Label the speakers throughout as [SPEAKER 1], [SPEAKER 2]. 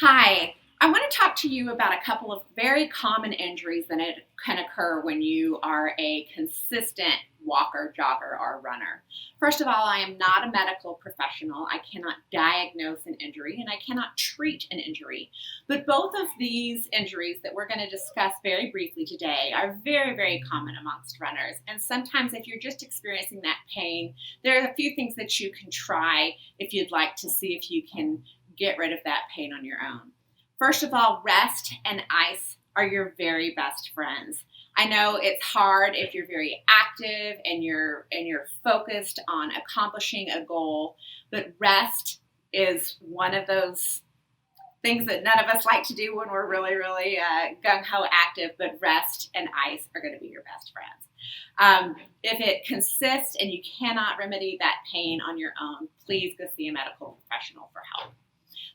[SPEAKER 1] Hi, I want to talk to you about a couple of very common injuries that can occur when you are a consistent walker, jogger, or runner. First of all, I am not a medical professional. I cannot diagnose an injury and I cannot treat an injury. But both of these injuries that we're going to discuss very briefly today are very, very common amongst runners. And sometimes, if you're just experiencing that pain, there are a few things that you can try if you'd like to see if you can get rid of that pain on your own. First of all, rest and ice are your very best friends. I know it's hard if you're very active and you're focused on accomplishing a goal, but rest is one of those things that none of us like to do when we're really, really gung-ho active, but rest and ice are going to be your best friends. If it consists and you cannot remedy that pain on your own, please go see a medical professional for help.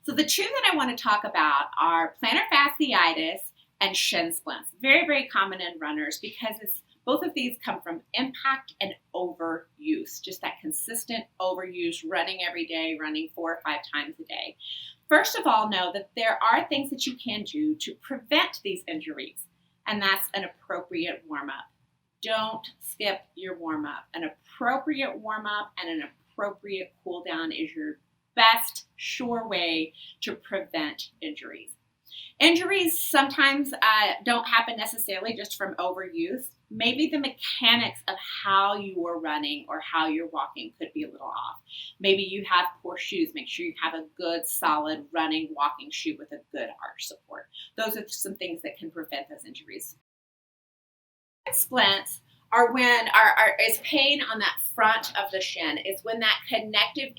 [SPEAKER 1] So the two that I want to talk about are plantar fasciitis and shin splints. Very, very common in runners because both of these come from impact and overuse, just that consistent overuse, running every day, running 4 or 5 times a day. First of all, know that there are things that you can do to prevent these injuries, and that's an appropriate warm-up. Don't skip your warm-up. An appropriate warm-up and an appropriate cool-down is your best sure way to prevent injuries. Injuries sometimes don't happen necessarily just from overuse. Maybe the mechanics of how you are running or how you're walking could be a little off. Maybe you have poor shoes. Make sure you have a good, solid running, walking shoe with a good arch support. Those are some things that can prevent those injuries. Splints are when is pain on that front of the shin. It's when that connective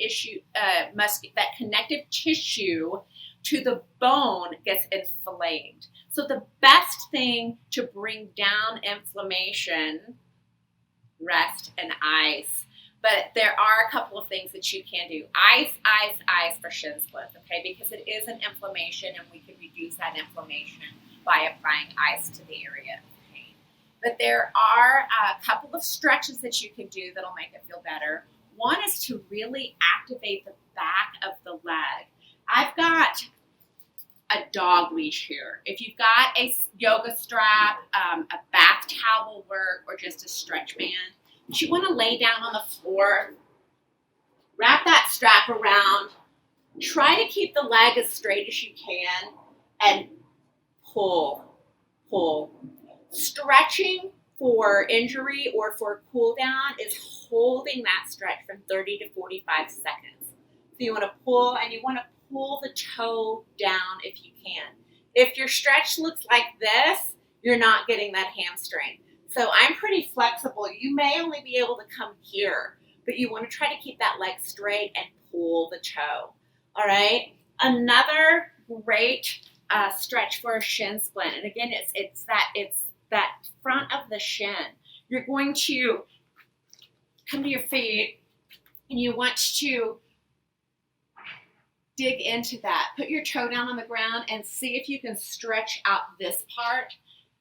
[SPEAKER 1] connective tissue to the bone gets inflamed. So the best thing to bring down inflammation, rest and ice. But there are a couple of things that you can do. Ice for shin splints, okay? Because it is an inflammation and we can reduce that inflammation by applying ice to the area. But there are a couple of stretches that you can do that'll make it feel better. One is to really activate the back of the leg. I've got a dog leash here. If you've got a yoga strap, a bath towel will work, or just a stretch band, but you want to lay down on the floor, wrap that strap around, try to keep the leg as straight as you can, and pull. Stretching for injury or for cool down is holding that stretch from 30 to 45 seconds. So you want to pull, and you want to pull the toe down if you can. If your stretch looks like this, you're not getting that hamstring. So I'm pretty flexible. You may only be able to come here, but you want to try to keep that leg straight and pull the toe. All right. Another great stretch for a shin splint, and again, it's that front of the shin. You're going to come to your feet and you want to dig into that. Put your toe down on the ground and see if you can stretch out this part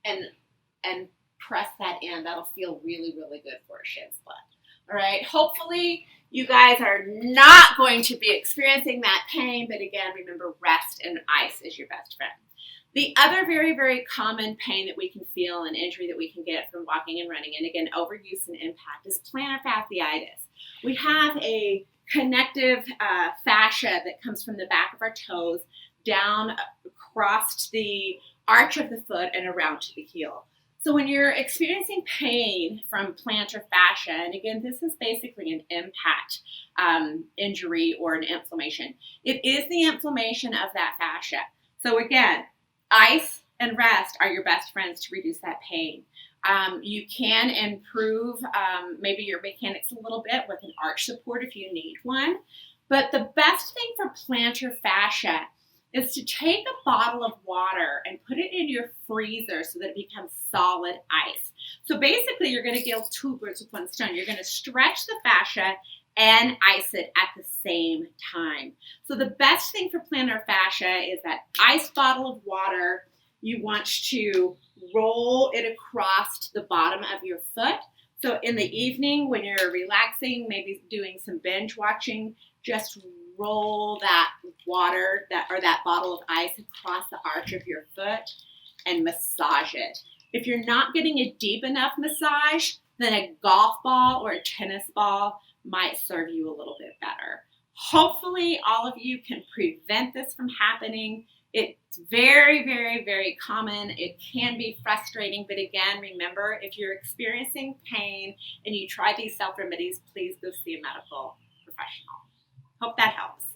[SPEAKER 1] and press that in. That'll feel really, really good for a shin splint. All right, hopefully you guys are not going to be experiencing that pain, but again, remember, rest and ice is your best friend. The other very, very common pain that we can feel, an injury that we can get from walking and running, and again, overuse and impact, is plantar fasciitis. We have a connective fascia that comes from the back of our toes down across the arch of the foot and around to the heel. So when you're experiencing pain from plantar fascia, and again, this is basically an impact injury or an inflammation. It is the inflammation of that fascia. So again, ice and rest are your best friends to reduce that pain. You can improve maybe your mechanics a little bit with an arch support if you need one. But the best thing for plantar fascia is to take a bottle of water and put it in your freezer so that it becomes solid ice. So basically, you're going to kill 2 birds with 1 stone. You're going to stretch the fascia and ice it at the same time. So the best thing for plantar fascia is that ice bottle of water. You want to roll it across the bottom of your foot. So in the evening when you're relaxing, maybe doing some binge watching, just roll that water or that bottle of ice across the arch of your foot and massage it. If you're not getting a deep enough massage, then a golf ball or a tennis ball might serve you a little bit better. Hopefully, all of you can prevent this from happening. It's very, very, very common. It can be frustrating, but again, remember, if you're experiencing pain and you try these self remedies, please go see a medical professional. Hope that helps.